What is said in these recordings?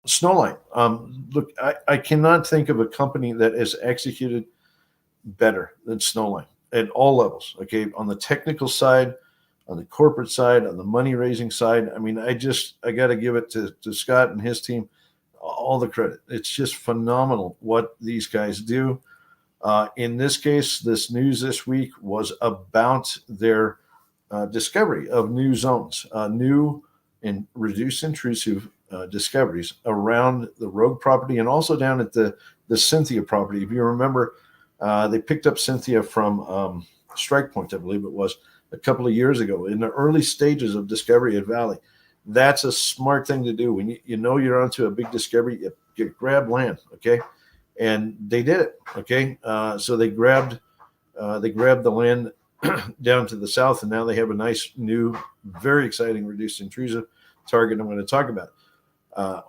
Snowline. Look, I cannot think of a company that has executed better than Snowline at all levels. Okay, on the technical side, on the corporate side, on the money raising side. I mean, I got to give it to Scott and his team all the credit. It's just phenomenal what these guys do. In this case, this news this week was about their discovery of new zones, new and reduced intrusive discoveries around the Rogue property and also down at the Cynthia property. If you remember, they picked up Cynthia from Strike Point, I believe it was, a couple of years ago in the early stages of discovery at Valley. That's a smart thing to do. When you know you're onto a big discovery, you grab land, okay? And they did it, okay? So they grabbed the land down to the south, and now they have a nice new, very exciting reduced intrusive target I'm going to talk about.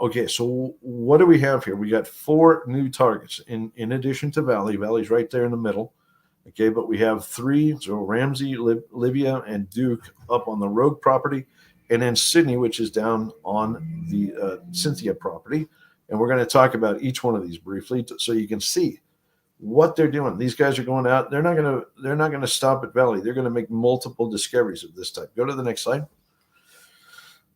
Okay, so what do we have here? We got 4 new targets in addition to Valley. Valley's right there in the middle. Okay, but we have 3, so Ramsey, Livia, and Duke up on the Rogue property, and then Sydney, which is down on the Cynthia property. And we're going to talk about each one of these briefly so you can see what they're doing. These guys are going out. They're not going to stop at Valley. They're going to make multiple discoveries of this type. Go to the next slide.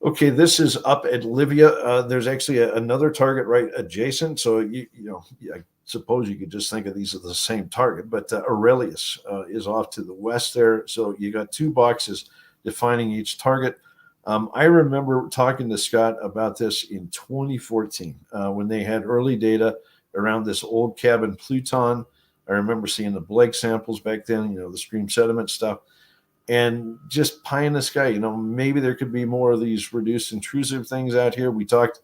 Okay, this is up at Livia. There's actually another target right adjacent. So I suppose you could just think of these as the same target. But Aurelius is off to the west there. So you got 2 boxes defining each target. I remember talking to Scott about this in 2014 when they had early data around this old cabin Pluton. I remember seeing the Blake samples back then, the stream sediment stuff, and just pie in the sky. Maybe there could be more of these reduced intrusive things out here. We talked,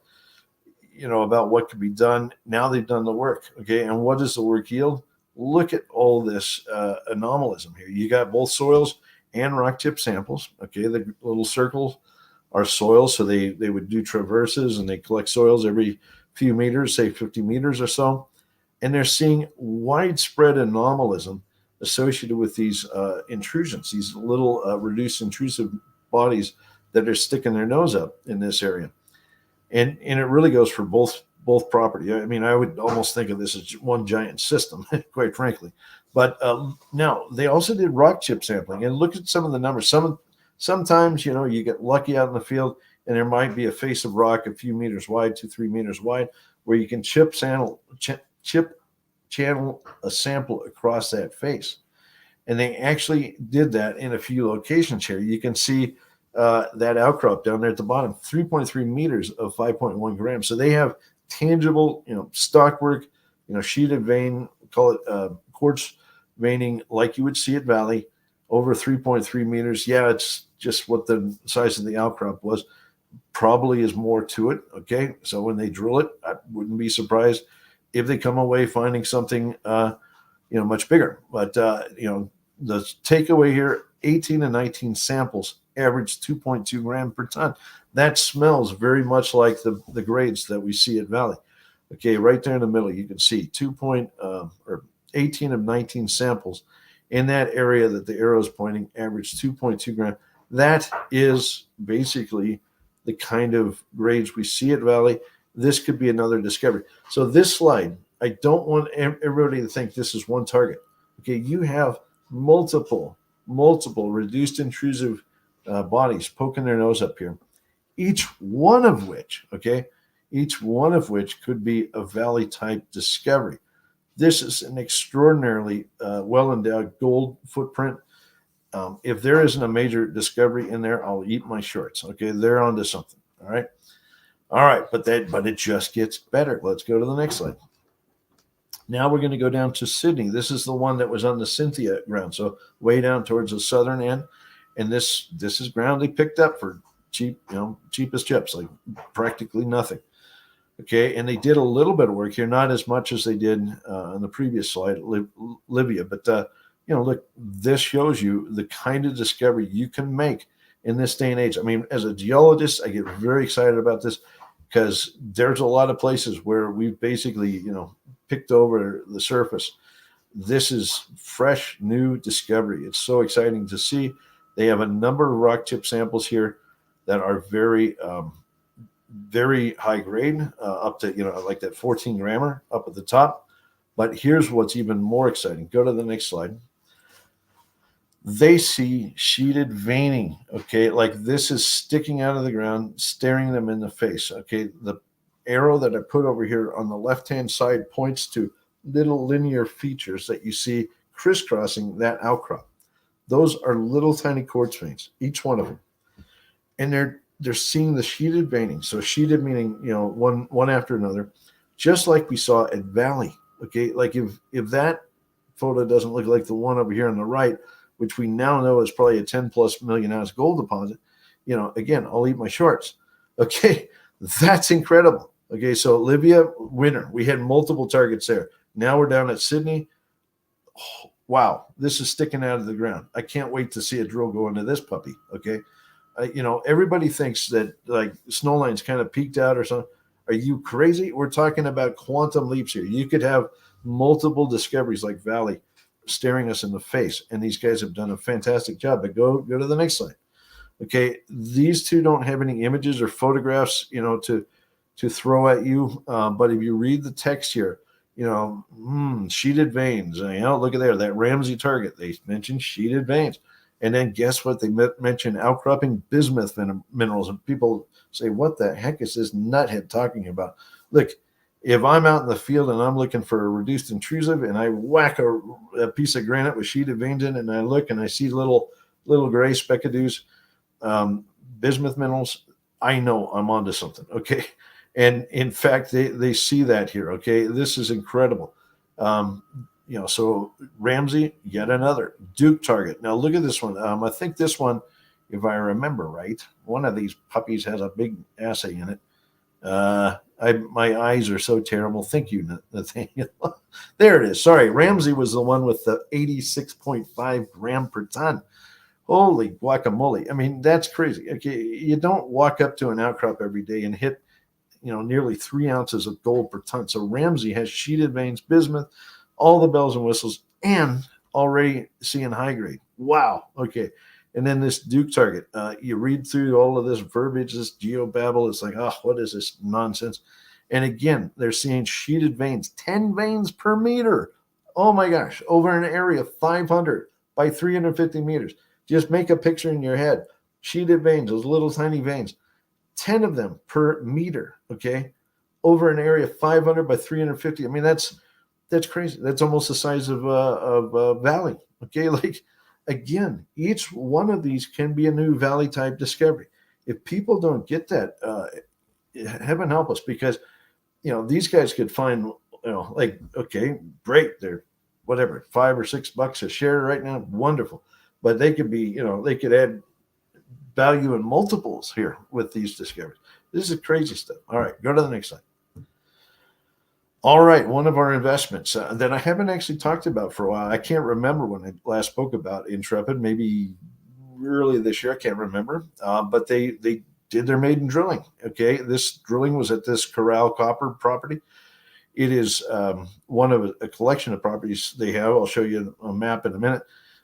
about what could be done. Now they've done the work. Okay. And what does the work yield? Look at all this anomalism here. You got both soils and rock chip samples. Okay. The little circles are soils. So they would do traverses and they collect soils every few meters, say 50 meters or so. And they're seeing widespread anomalism associated with these intrusions, these little reduced intrusive bodies that are sticking their nose up in this area. And it really goes for both property. I mean, I would almost think of this as one giant system, quite frankly. But now they also did rock chip sampling, and look at some of the numbers. Sometimes, you get lucky out in the field, and there might be a face of rock a few meters wide, 2-3 meters wide, where you can chip channel a sample across that face. And they actually did that in a few locations here. You can see that outcrop down there at the bottom, 3.3 meters of 5.1 grams. So they have tangible, stockwork, sheeted vein, call it quartz veining like you would see at Valley, over 3.3 meters. Yeah, it's just what the size of the outcrop was. Probably is more to it. Okay, so when they drill it, I wouldn't be surprised if they come away finding something, much bigger. But the takeaway here: 18 and 19 samples, average 2.2 grams per ton. That smells very much like the grades that we see at Valley. Okay, right there in the middle, you can see 18 of 19 samples in that area that the arrow is pointing, average 2.2 grams. That is basically the kind of grades we see at Valley. This could be another discovery. So this slide, I don't want everybody to think this is one target. Okay, you have multiple reduced intrusive bodies poking their nose up here, each one of which could be a Valley type discovery. This is an extraordinarily well-endowed gold footprint. If there isn't a major discovery in there, I'll eat my shorts. Okay, they're onto something. All right, but it just gets better. Let's go to the next slide. Now we're going to go down to Sydney. This is the one that was on the Cynthia ground, so way down towards the southern end. And this is ground they picked up for cheap, cheapest chips, like practically nothing. Okay, and they did a little bit of work here, not as much as they did on the previous slide, Livia. But look, this shows you the kind of discovery you can make in this day and age. I mean, as a geologist, I get very excited about this because there's a lot of places where we've basically, picked over the surface. This is fresh, new discovery. It's so exciting to see. They have a number of rock chip samples here that are very very high grade, up to, like that 14 grammer up at the top. But here's what's even more exciting. Go to the next slide. They see sheeted veining, okay? Like this is sticking out of the ground, staring them in the face, okay? The arrow that I put over here on the left-hand side points to little linear features that you see crisscrossing that outcrop. Those are little tiny quartz veins, each one of them. And they're seeing the sheeted veining. So sheeted meaning, one after another, just like we saw at Valley, okay? Like if that photo doesn't look like the one over here on the right, which we now know is probably a 10 plus million ounce gold deposit, again, I'll eat my shorts. Okay, that's incredible. Okay, so Livia, winner. We had multiple targets there. Now we're down at Sydney. Oh, wow, this is sticking out of the ground. I can't wait to see a drill go into this puppy. Okay, everybody thinks that like Snowline's kind of peaked out or something. Are you crazy? We're talking about quantum leaps here. You could have multiple discoveries like Valley staring us in the face, and these guys have done a fantastic job. But go to the next slide. Okay, these two don't have any images or photographs, to throw at you. But if you read the text here, sheeted veins. Look at there, that Ramsey target. They mentioned sheeted veins, and then guess what? They mentioned outcropping bismuth minerals, and people say, "What the heck is this nuthead talking about?" Look. If I'm out in the field and I'm looking for a reduced intrusive and I whack a piece of granite with sheeted veins in it and I look and I see little gray speckadoos, bismuth minerals, I know I'm onto something, okay? And in fact, they see that here, okay? This is incredible. So Ramsey, yet another. Duke target. Now look at this one. I think this one, if I remember right, one of these puppies has a big assay in it. My eyes are so terrible. Thank you, Nathaniel. There it is. Sorry, Ramsey was the one with the 86.5 gram per ton. Holy guacamole. I mean, that's crazy. Okay, you don't walk up to an outcrop every day and hit, nearly 3 ounces of gold per ton. So Ramsey has sheeted veins, bismuth, all the bells and whistles, and already seeing high grade. Wow. Okay. And then this Duke target, you read through all of this verbiage, this geobabble. It's like, oh, what is this nonsense? And again, they're seeing sheeted veins, 10 veins per meter. Oh my gosh, over an area 500 by 350 meters. Just make a picture in your head. Sheeted veins, those little tiny veins, 10 of them per meter, okay? Over an area 500 by 350. I mean, that's crazy. That's almost the size of Valley, okay? Like, again, each one of these can be a new Valley type discovery. If people don't get that, heaven help us, because these guys could find, like, okay, great, they're whatever, $5 or $6 a share right now, wonderful, but they could be, they could add value in multiples here with these discoveries. This is crazy stuff. All right, go to the next slide. All right, one of our investments that I haven't actually talked about for a while. I can't remember when I last spoke about Intrepid, maybe early this year. I can't remember, but they did their maiden drilling. Okay, this drilling was at this Corral Copper property. It is one of a collection of properties they have. I'll show you a map in a minute.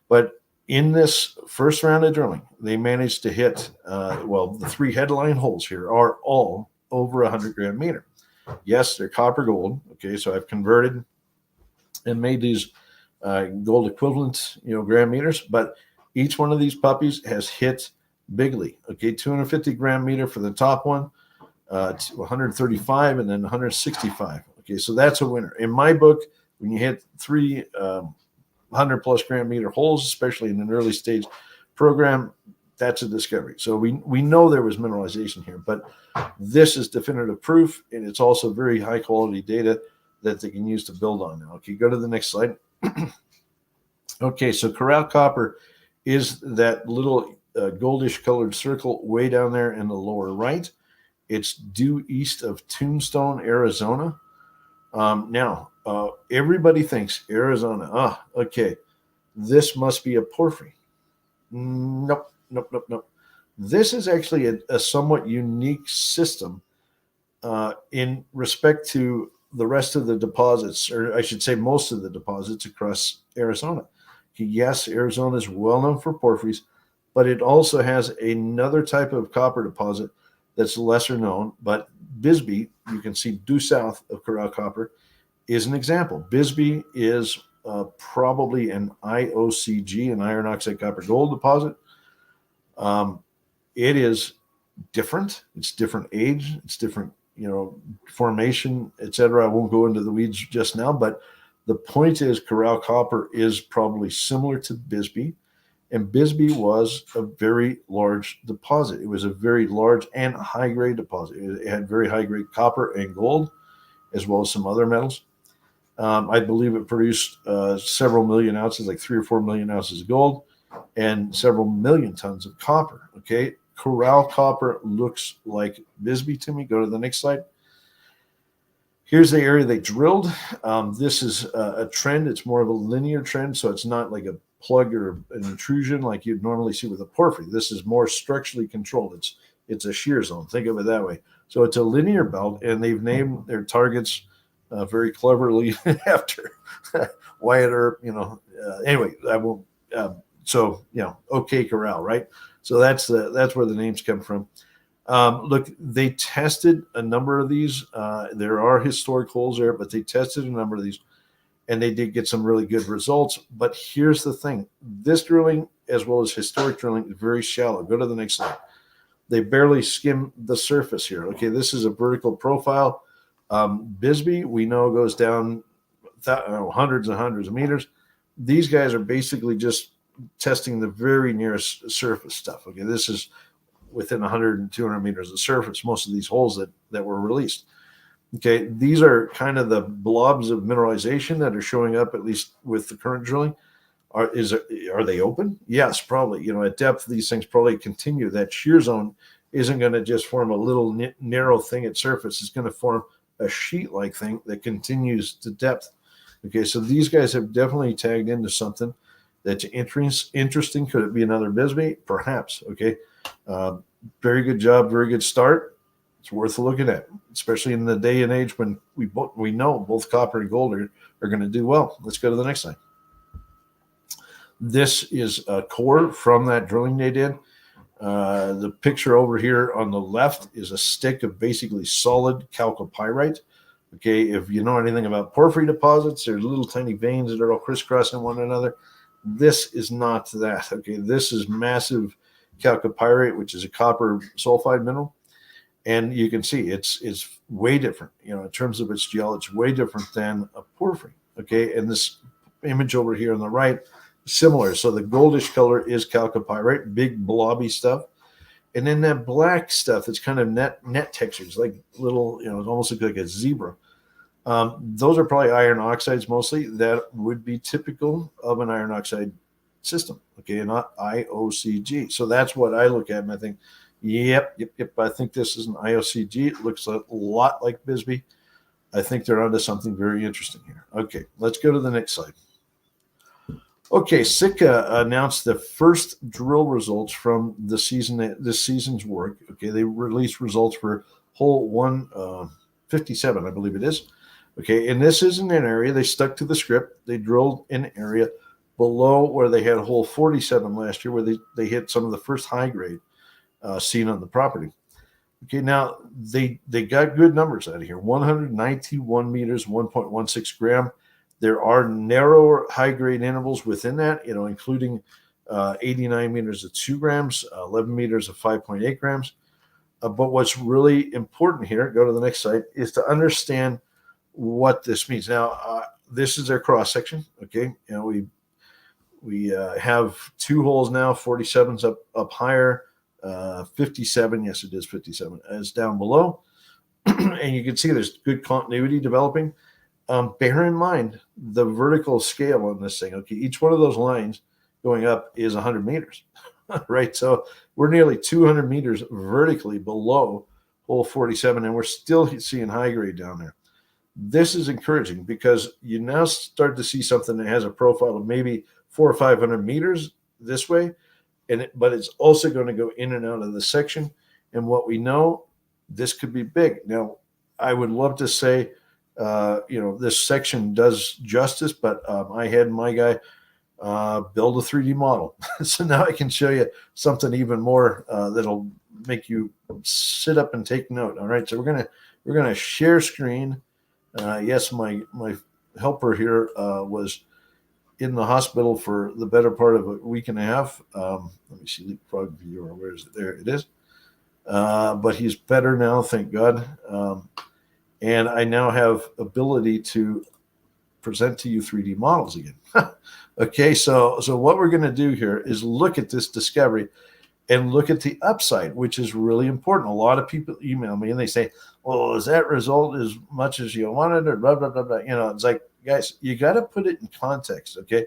But in this first round of drilling, they managed to hit, the 3 headline holes here are all over 100 gram meter. Yes, they're copper gold. Okay, so I've converted and made these gold equivalent, gram meters. But each one of these puppies has hit bigly. Okay, 250 gram meter for the top one, to 135, and then 165. Okay, so that's a winner in my book. When you hit 3 100 plus gram meter holes, especially in an early stage program, that's a discovery. So we know there was mineralization here, but this is definitive proof, and it's also very high quality data that they can use to build on now. Okay, go to the next slide. Okay, so Corral Copper is that little goldish colored circle way down there in the lower right. It's due east of Tombstone, Arizona. Now, everybody thinks Arizona, okay, this must be a porphyry. Nope. This is actually a somewhat unique system in respect to the rest of the deposits, or I should say most of the deposits across Arizona. Yes, Arizona is well known for porphyries, but it also has another type of copper deposit that's lesser known, but Bisbee, you can see due south of Corral Copper, is an example. Bisbee is probably an IOCG, an iron oxide copper gold deposit. It is different. It's different age. It's different, formation, etc. I won't go into the weeds just now, but the point is Corral Copper is probably similar to Bisbee, and Bisbee was a very large deposit. It was a very large and high-grade deposit. It had very high-grade copper and gold, as well as some other metals. I believe it produced several million ounces, like 3 or 4 million ounces of gold, and several million tons of copper. Okay, Corral Copper looks like Bisbee to me. Go to the next slide. Here's the area they drilled. This is a trend. It's more of a linear trend, so it's not like a plug or an intrusion like you'd normally see with a porphyry. This is more structurally controlled. It's a shear zone. Think of it that way. So it's a linear belt, and they've named their targets very cleverly after Wyatt or, anyway, I won't. OK Corral, right? So that's where the names come from. Look, they tested a number of these. There are historic holes there, but they tested a number of these, and they did get some really good results. But here's the thing. This drilling, as well as historic drilling, is very shallow. Go to the next slide. They barely skim the surface here. Okay, this is a vertical profile. Bisbee, we know, goes down hundreds and hundreds of meters. These guys are basically just testing the very nearest surface stuff. Okay, this is within 100 and 200 meters of surface, most of these holes that were released. Okay, these are kind of the blobs of mineralization that are showing up, at least with the current drilling. Are they open? Yes, probably. At depth, these things probably continue. That shear zone isn't going to just form a little narrow thing at surface. It's going to form a sheet-like thing that continues to depth. Okay, so these guys have definitely tagged into something that's interesting. Could it be another Bisbee? Perhaps. Okay, very good job, very good start. It's worth looking at, especially in the day and age when we know both copper and gold are going to do well. Let's go to the next slide. This is a core from that drilling they did. The picture over here on the left is a stick of basically solid Calop Pyrite. Okay, if you know anything about porphyry deposits, there's little tiny veins that are all crisscrossing one another. This is not that. Okay, this is massive Calop Pyrite, which is a copper sulfide mineral. And you can see it's way different, in terms of its geology, it's way different than a porphyry. Okay, and this image over here on the right, similar. So the goldish color is Calop Pyrite, big blobby stuff. And then that black stuff, it's kind of net textures, like little, it almost looks like a zebra. Those are probably iron oxides mostly. That would be typical of an iron oxide system, okay, not IOCG. So that's what I look at and I think, yep. I think this is an IOCG. It looks a lot like Bisbee. I think they're onto something very interesting here. Okay, let's go to the next slide. Okay, Sitka announced the first drill results from this season's work. Okay, they released results for hole 157, I believe it is. Okay, and this isn't an area. They stuck to the script. They drilled an area below where they had hole 47 last year, where they hit some of the first high grade seen on the property. Okay, now they got good numbers out of here. 191 meters, 1.16 gram. There are narrower high-grade intervals within that, including 89 meters of 2 grams, 11 meters of 5.8 grams. But what's really important here, go to the next slide, is to understand what this means. Now, this is their cross-section, okay? We have 2 holes now, 47's up higher, 57, yes, it is 57, is down below. And you can see there's good continuity developing. Bear in mind the vertical scale on this thing. Okay, each one of those lines going up is 100 meters, right? So we're nearly 200 meters vertically below hole 47, and we're still seeing high grade down there. This is encouraging because you now start to see something that has a profile of maybe 400 or 500 meters this way, but it's also going to go in and out of the section. And what we know, this could be big. Now, I would love to say, this section does justice, but I had my guy build a 3D model. So now I can show you something even more that'll make you sit up and take note. All right, so we're gonna share screen. Yes, my helper here was in the hospital for the better part of a week and a half. Let me see, leapfrog viewer. Where is it? There it is. But he's better now, thank God. And I now have ability to present to you 3D models again. Okay, so what we're going to do here is look at this discovery and look at the upside, which is really important. A lot of people email me and they say, well, is that result as much as you wanted, or blah, blah, blah, blah. You know, it's like, guys, you got to put it in context, okay?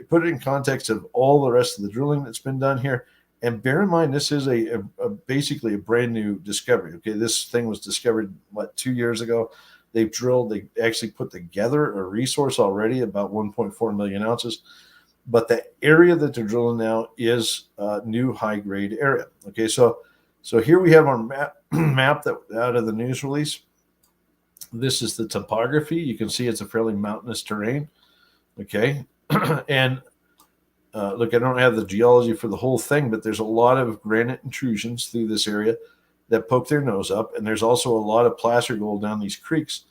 Put it in context of all the rest of the drilling that's been done here. And bear in mind, this is basically a brand new discovery, okay? This thing was discovered, 2 years ago? They've drilled, they actually put together a resource already, about 1.4 million ounces. But the area that they're drilling now is a new high-grade area. Okay, so here we have our map that out of the news release. This is the topography. You can see it's a fairly mountainous terrain. Okay, and look, I don't have the geology for the whole thing, but there's a lot of granite intrusions through this area that poke their nose up, and there's also a lot of placer gold down these creeks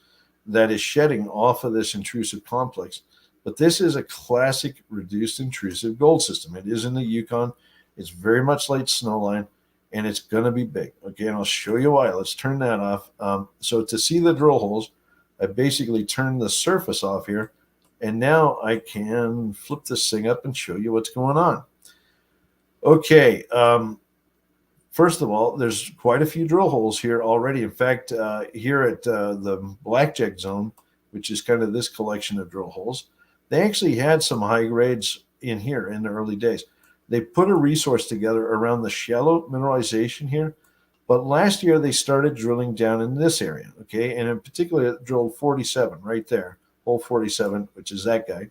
that is shedding off of this intrusive complex. But this is a classic reduced intrusive gold system. It is in the Yukon. It's very much like Snowline, and it's going to be big. Okay, and I'll show you why. Let's turn that off. So to see the drill holes, I basically turned the surface off here, and now I can flip this thing up and show you what's going on. Okay, first of all, there's quite a few drill holes here already. In fact, here at the Blackjack Zone, which is kind of this collection of drill holes, they actually had some high grades in here in the early days. They put a resource together around the shallow mineralization here, but last year they started drilling down in this area, okay? And in particular, drilled 47 right there, hole 47, which is that guy.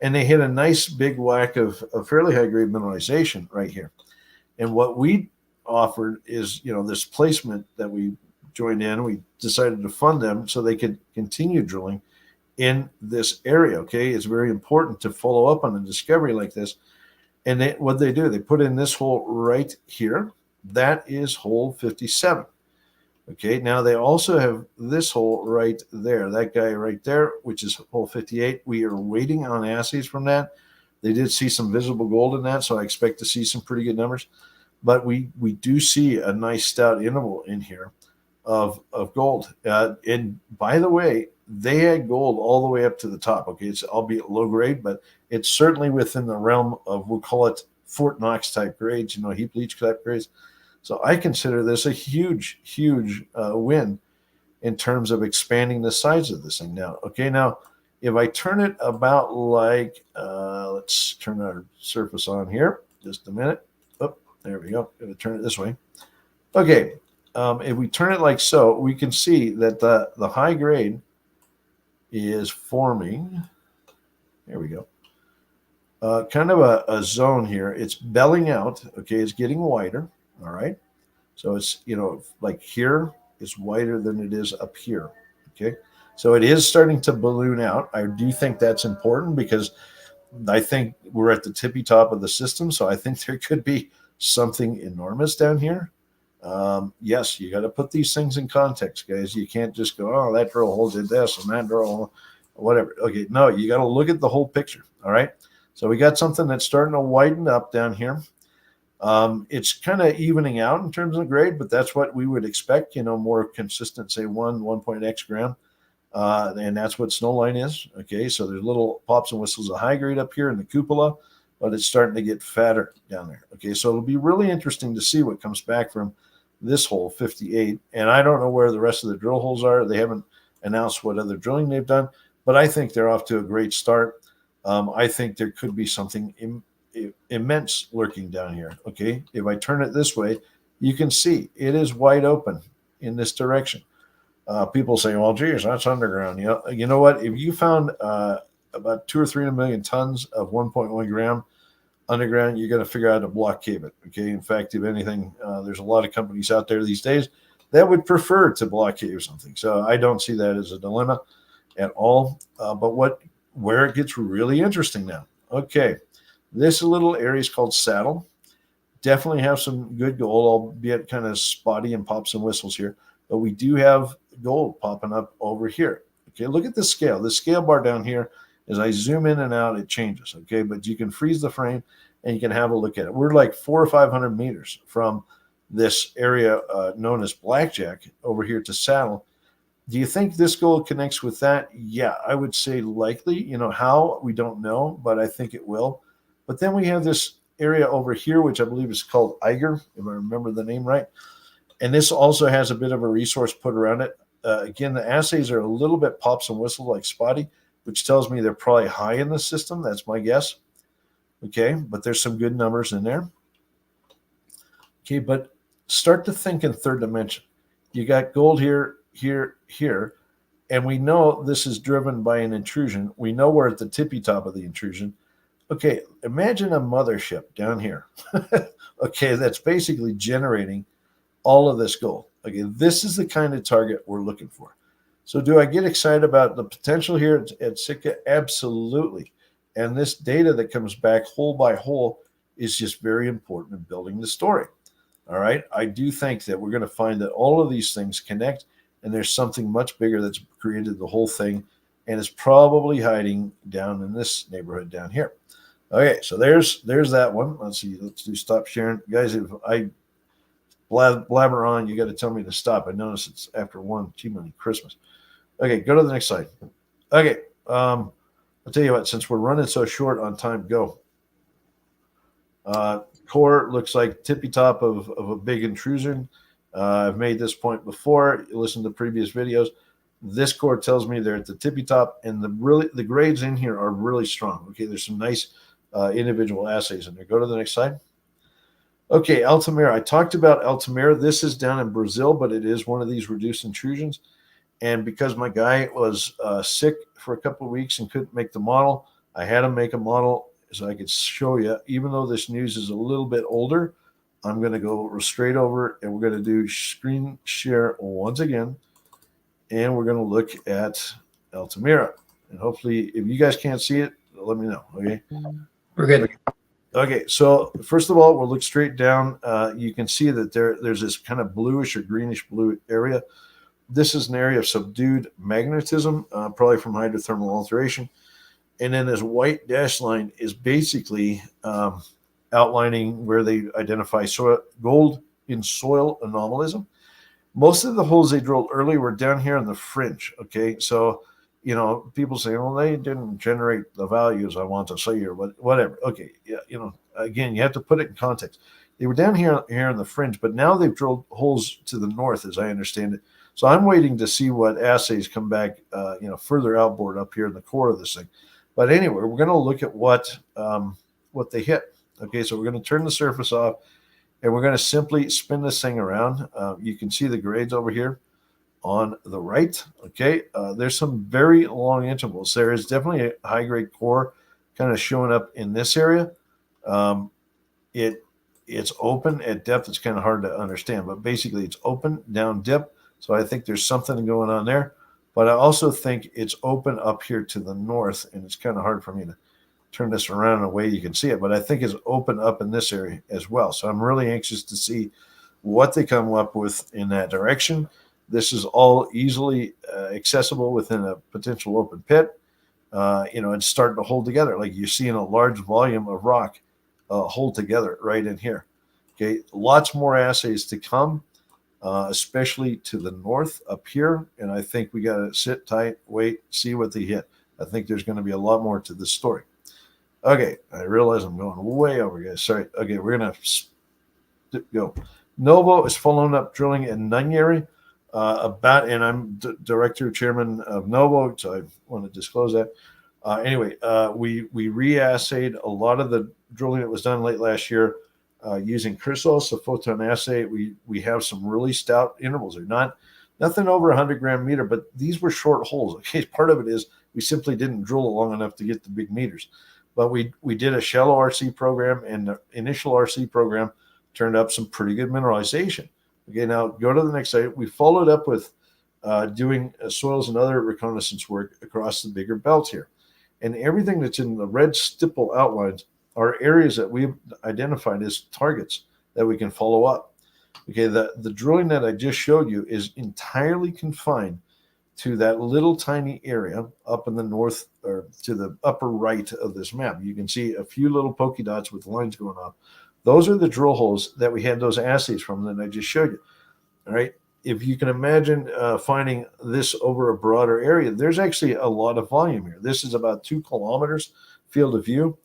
And they hit a nice big whack of fairly high-grade mineralization right here. And what we offered is, you know, this placement that we joined in. We decided to fund them so they could continue drilling in this area, okay? It's very important to follow up on a discovery like this. And what they do, they put in this hole right here. That is hole 57. Okay, now they also have this hole right there, that guy right there, which is hole 58. We are waiting on assays from that. They did see some visible gold in that, so I expect to see some pretty good numbers. But we do see a nice stout interval in here of gold. And by the way, they had gold all the way up to the top. Okay, it's albeit low grade, but it's certainly within the realm of, we'll call it Fort Knox type grades, you know, heap leach type grades. So I consider this a huge, huge win in terms of expanding the size of this thing now. Okay, now if I turn it about like, let's turn our surface on here, just a minute. Oh, there we go. Going to turn it this way. Okay, if we turn it like so, we can see that the high grade is forming. There we go. Kind of a zone here. It's belling out. Okay, it's getting wider. All right. So it's, you know, like here is wider than it is up here. Okay. So it is starting to balloon out. I do think that's important because I think we're at the tippy top of the system. So I think there could be something enormous down here. Yes, you got to put these things in context, guys. You can't just go, oh, that drill hole did this and that drill hole, whatever. Okay. No, you got to look at the whole picture. All right. So we got something that's starting to widen up down here. It's kind of evening out in terms of grade, but that's what we would expect, you know, more consistent, say 1.x gram. And that's what Snowline is. Okay, so there's little pops and whistles of high grade up here in the cupola, but it's starting to get fatter down there. Okay, so it'll be really interesting to see what comes back from this hole 58. And I don't know where the rest of the drill holes are. They haven't announced what other drilling they've done, but I think they're off to a great start. I think there could be something immense lurking down here. Okay, if I turn it this way, you can see it is wide open in this direction. People say, well, geez, that's underground. You know what? If you found about 2 or 3 million tons of 1.1 gram underground, you're going to figure out how to block cave it. Okay, in fact, if anything, there's a lot of companies out there these days that would prefer to block cave something. So I don't see that as a dilemma at all. But where it gets really interesting now. Okay. This little area is called Saddle. Definitely have some good gold, albeit kind of spotty and pops and whistles here. But we do have gold popping up over here. Okay, look at the scale. The scale bar down here, as I zoom in and out, it changes. Okay, but you can freeze the frame and you can have a look at it. We're like 400 or 500 meters from this area known as Blackjack over here to Saddle. Do you think this gold connects with that? Yeah, I would say likely. You know, how? We don't know, but I think it will. But then we have this area over here, which I believe is called Eiger, if I remember the name right. And this also has a bit of a resource put around it. Again, the assays are a little bit pops and whistles like spotty, which tells me they're probably high in the system. That's my guess. Okay, but there's some good numbers in there. Okay, but start to think in third dimension. You got gold here, here, here, and we know this is driven by an intrusion. We know we're at the tippy top of the intrusion. Okay, imagine a mothership down here. Okay, that's basically generating all of this gold. Okay, this is the kind of target we're looking for. So do I get excited about the potential here at Sitka? Absolutely. And this data that comes back hole by hole is just very important in building the story. All right, I do think that we're going to find that all of these things connect, and there's something much bigger that's created the whole thing, and it's probably hiding down in this neighborhood down here. Okay, so there's that one. Let's see. Let's do stop sharing, guys. If I blabber on, you got to tell me to stop. I notice it's after 1 T-Money Christmas. Okay, go to the next slide. Okay, I'll tell you what. Since we're running so short on time, go. Core looks like tippy top of a big intrusion. I've made this point before. You listen to previous videos. This core tells me they're at the tippy top, and the grades in here are really strong. Okay, there's some nice individual assays in there. Go to the next slide. Okay, Altamira. I talked about Altamira. This is down in Brazil, but it is one of these reduced intrusions. And because my guy was sick for a couple of weeks and couldn't make the model, I had him make a model so I could show you. Even though this news is a little bit older, I'm going to go straight over and we're going to do screen share once again. And we're going to look at Altamira. And hopefully, if you guys can't see it, let me know. Okay. We're good. Okay, so first of all, we'll look straight down. You can see that there's this kind of bluish or greenish blue area. This is an area of subdued magnetism, probably from hydrothermal alteration. And then this white dashed line is basically outlining where they identify gold in soil anomalism. Most of the holes they drilled early were down here in the fringe, okay? So, you know, people say, well, they didn't generate the values I want to say or whatever. Okay, yeah, you know, again, you have to put it in context. They were down here in the fringe, but now they've drilled holes to the north, as I understand it. So I'm waiting to see what assays come back, further outboard up here in the core of this thing. But anyway, we're going to look at what they hit. Okay, so we're going to turn the surface off, and we're going to simply spin this thing around. You can see the grades over here on the right. Okay, there's some very long intervals. There is definitely a high-grade core kind of showing up in this area. It's open at depth. It's kind of hard to understand, but basically it's open down dip. So I think there's something going on there. But I also think it's open up here to the north, and it's kind of hard for me to turn this around in a way you can see it. But I think it's open up in this area as well. So I'm really anxious to see what they come up with in that direction. This is all easily accessible within a potential open pit. It's starting to hold together. Like you're seeing a large volume of rock hold together right in here. Okay, lots more assays to come. Especially to the north up here. And I think we got to sit tight, wait, see what they hit. I think there's going to be a lot more to this story. Okay, I realize I'm going way over, guys. Sorry. Okay, we're going to go. Novo is following up drilling in Nunyeri. And I'm director, chairman of Novo, so I want to disclose that. We re-assayed a lot of the drilling that was done late last year. Using Chrysos, a photon assay, we have some really stout intervals. They're nothing over 100 gram meter, but these were short holes. Okay, part of it is we simply didn't drill it long enough to get the big meters. But we did a shallow RC program, and the initial RC program turned up some pretty good mineralization. Okay, now go to the next slide. We followed up with doing soils and other reconnaissance work across the bigger belt here. And everything that's in the red stipple outlines are areas that we've identified as targets. that we can follow up. Okay, the drilling that I just showed you is entirely confined to that little tiny area up in the north, or to the upper right of this map. You can see a few little pokey dots with lines going off. Those are the drill holes that we had those assays from that I just showed you. All right. If you can imagine finding this over a broader area, there's actually a lot of volume here. This is about 2 kilometers field of view.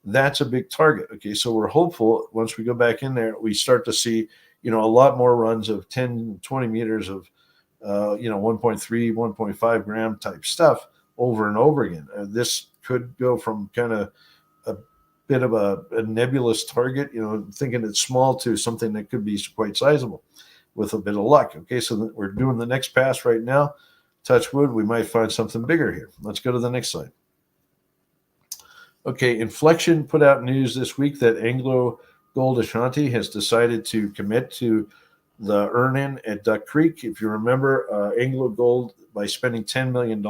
That's a big target. Okay, so we're hopeful once we go back in there, we start to see, a lot more runs of 10, 20 meters of, 1.3, 1.5 gram type stuff over and over again. This could go from kind of a bit of a nebulous target, thinking it's small, to something that could be quite sizable with a bit of luck. Okay, so we're doing the next pass right now. Touch wood, we might find something bigger here. Let's go to the next slide. Okay, Inflection put out news this week that Anglo Gold Ashanti has decided to commit to the Earnin at Duck Creek. If you remember, Anglo Gold, by spending $10 million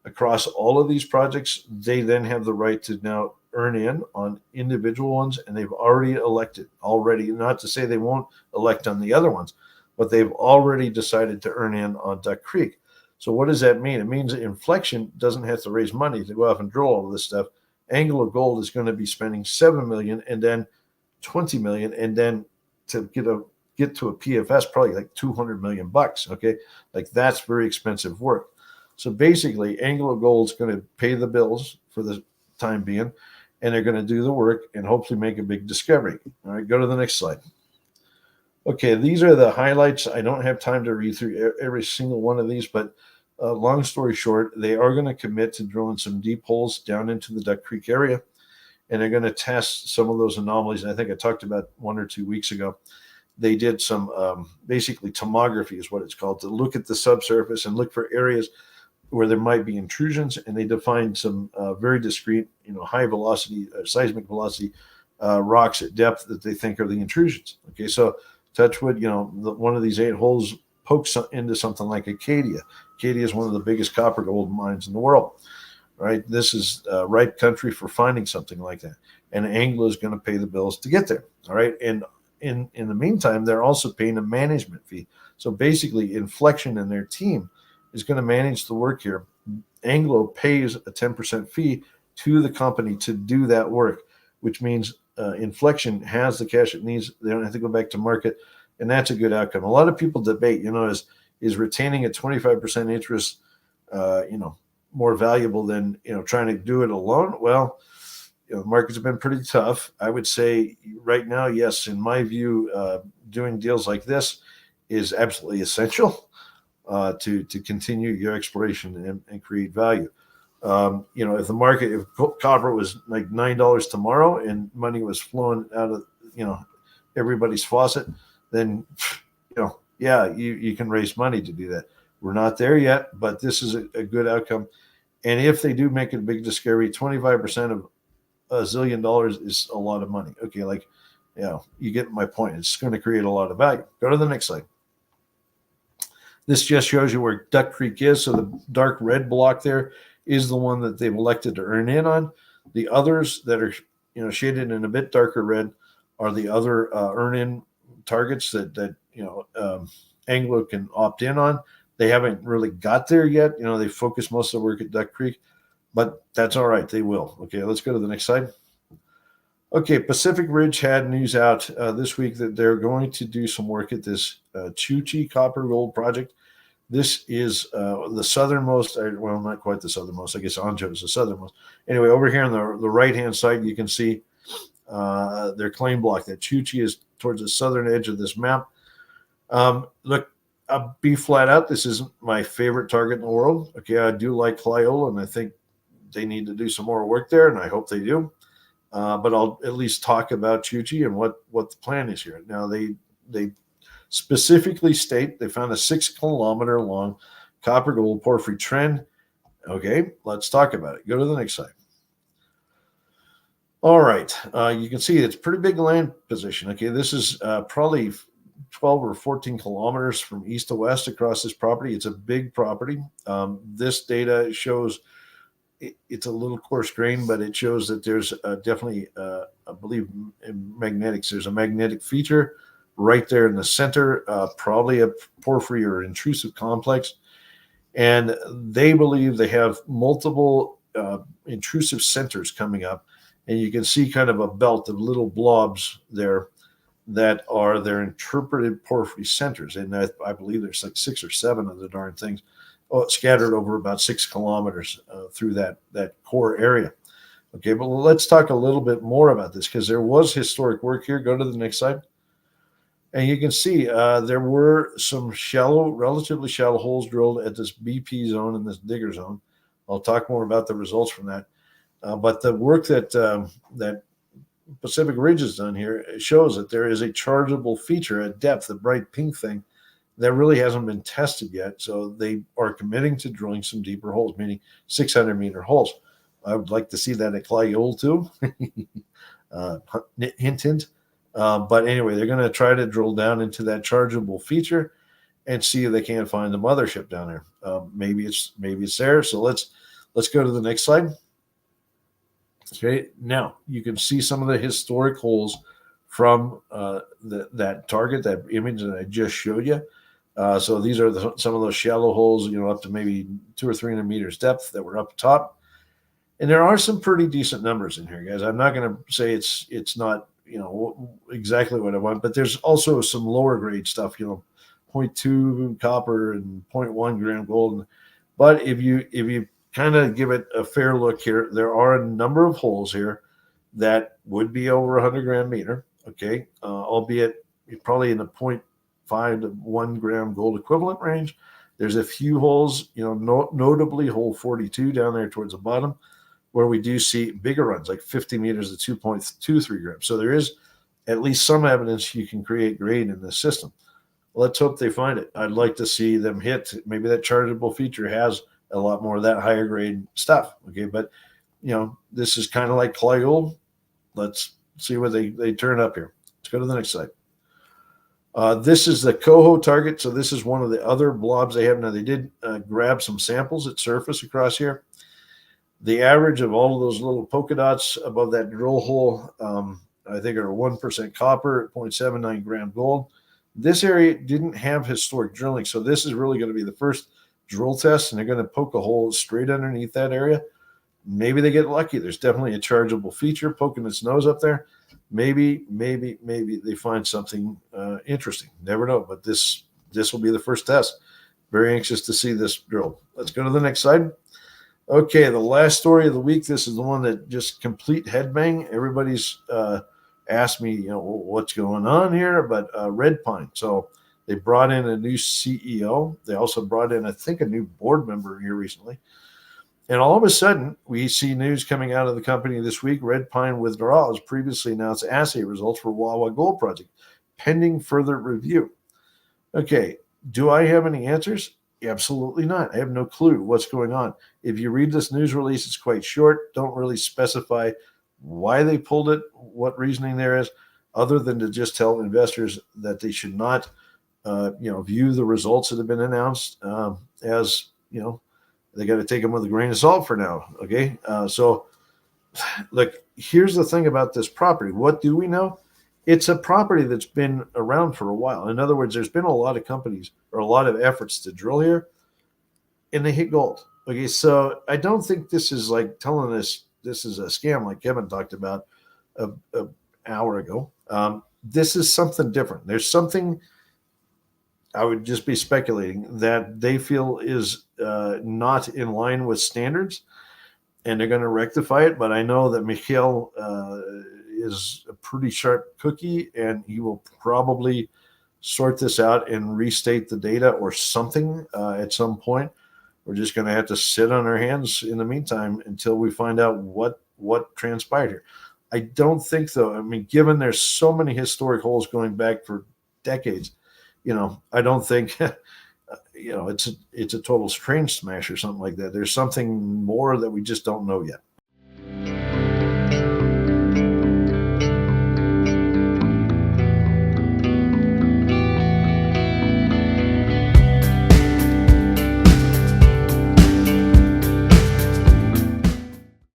across all of these projects, they then have the right to now earn in on individual ones, and they've already elected not to say they won't elect on the other ones, but they've already decided to earn in on Duck Creek. So what does that mean? It means that Inflection doesn't have to raise money to go off and drill all of this stuff. Anglo Gold is going to be spending $7 million and then $20 million, and then to get to a PFS, probably like $200 million bucks. Okay, like that's very expensive work. So basically, Anglo Gold's going to pay the bills for the time being, and they're going to do the work and hopefully make a big discovery. All right, go to the next slide. Okay, these are the highlights. I don't have time to read through every single one of these, but long story short, they are going to commit to drilling some deep holes down into the Duck Creek area, and they're going to test some of those anomalies. And I think I talked about 1 or 2 weeks ago. They did some basically tomography is what it's called, to look at the subsurface and look for areas where there might be intrusions, and they defined some very discrete, high velocity, seismic velocity rocks at depth that they think are the intrusions. Okay, so touch wood, one of these 8 holes pokes into something like Acadia. Acadia is one of the biggest copper gold mines in the world, right? This is right country for finding something like that, and Anglo is going to pay the bills to get there. All right, and in the meantime, they're also paying a management fee. So basically, Inflection and their team is going to manage the work here. Anglo pays a 10% fee to the company to do that work, which means Inflection has the cash it needs. They don't have to go back to market, and that's a good outcome. A lot of people debate, is retaining a 25% interest, more valuable than trying to do it alone? Well, markets have been pretty tough. I would say right now, yes, in my view, doing deals like this is absolutely essential to continue your exploration and create value. If the market, if copper was like $9 tomorrow and money was flowing out of everybody's faucet, then you can raise money to do that. We're not there yet, but this is a good outcome. And if they do make a big discovery, 25% of $1 zillion is a lot of money. Okay, you get my point. It's going to create a lot of value. Go to the next slide. This just shows you where Duck Creek is. So the dark red block there is the one that they've elected to earn in on. The others that are shaded in a bit darker red are the other earn-in targets that Anglo can opt in on. They haven't really got there yet. They focus most of the work at Duck Creek, but that's all right. They will. Okay, let's go to the next slide. Okay, Pacific Ridge had news out this week that they're going to do some work at this Chuchi copper gold project. This is the southernmost, well, not quite the southernmost. I guess Anjo is the southernmost. Anyway, over here on the right-hand side, you can see their claim block. That Chuchi is towards the southern edge of this map. Look, I'll be flat out. This isn't my favorite target in the world. Okay, I do like Cliola, and I think they need to do some more work there, and I hope they do. But I'll at least talk about Chuchi and what the plan is here. Now, they specifically state they found a 6-kilometer long copper gold porphyry trend. Okay, let's talk about it. Go to the next slide. All right, you can see it's pretty big land position. Okay, this is probably 12 or 14 kilometers from east to west across this property. It's a big property. This data shows it's a little coarse grain, but it shows that there's definitely, I believe, in magnetics, there's a magnetic feature right there in the center, probably a porphyry or intrusive complex. And they believe they have multiple intrusive centers coming up. And you can see kind of a belt of little blobs there that are their interpreted porphyry centers. And I believe there's like 6 or 7 of the darn things scattered over about 6 kilometers through that core area. Okay, but let's talk a little bit more about this because there was historic work here. Go to the next slide. And you can see there were some relatively shallow holes drilled at this BP zone and this digger zone. I'll talk more about the results from that. But the work that Pacific Ridge has done here shows that there is a chargeable feature at depth, the bright pink thing, that really hasn't been tested yet. So they are committing to drilling some deeper holes, meaning 600-meter holes. I would like to see that at Clayole too. Hint, hint. But anyway, they're going to try to drill down into that chargeable feature and see if they can't find the mothership down there. Maybe it's there. So let's go to the next slide. Okay, now you can see some of the historic holes from that target, that image that I just showed you. So these are some of those shallow holes, up to maybe 200 or 300 meters depth that were up top. And there are some pretty decent numbers in here, guys. I'm not going to say it's not exactly what I want, but there's also some lower grade stuff, 0.2 copper and 0.1 gram gold. But if you kind of give it a fair look here, there are a number of holes here that would be over 100 gram meter, okay, albeit probably in the 0.5 to 1 gram gold equivalent range. There's a few holes, notably hole 42 down there towards the bottom, where we do see bigger runs, like 50 meters to 2.23 grams. So there is at least some evidence you can create grade in this system. Let's hope they find it. I'd like to see them hit. Maybe that chargeable feature has a lot more of that higher grade stuff. Okay, but this is kind of like Clayole. Let's see what they turn up here. Let's go to the next slide. This is the COO Target. So this is one of the other blobs they have. Now they did grab some samples at surface across here. The average of all of those little polka dots above that drill hole, I think, are 1% copper at 0.79 gram gold. This area didn't have historic drilling, so this is really going to be the first drill test, and they're going to poke a hole straight underneath that area. Maybe they get lucky. There's definitely a chargeable feature poking its nose up there. Maybe they find something interesting. Never know, but this will be the first test. Very anxious to see this drill. Let's go to the next slide. Okay, the last story of the week. This is the one that just complete headbang. Everybody's asked me, what's going on here, but Red Pine. So they brought in a new CEO. They also brought in, I think, a new board member here recently. And all of a sudden, we see news coming out of the company this week. Red Pine withdrawals previously announced assay results for Wawa Gold Project, pending further review. Okay, do I have any answers? Absolutely not. I have no clue what's going on. If you read this news release, it's quite short. Don't really specify why they pulled it, what reasoning there is, other than to just tell investors that they should not, view the results that have been announced as, they got to take them with a grain of salt for now. Okay. So look, here's the thing about this property. What do we know? It's a property that's been around for a while. In other words, there's been a lot of companies or a lot of efforts to drill here, and they hit gold. Okay, so I don't think this is like telling us this is a scam like Kevin talked about an hour ago. This is something different. There's something, I would just be speculating, that they feel is not in line with standards, and they're going to rectify it. But I know that Michael is a pretty sharp cookie, and he will probably sort this out and restate the data or something at some point. We're just going to have to sit on our hands in the meantime until we find out what transpired here. I don't think, though, I mean, given there's so many historic holes going back for decades, I don't think, it's a total strange smash or something like that. There's something more that we just don't know yet.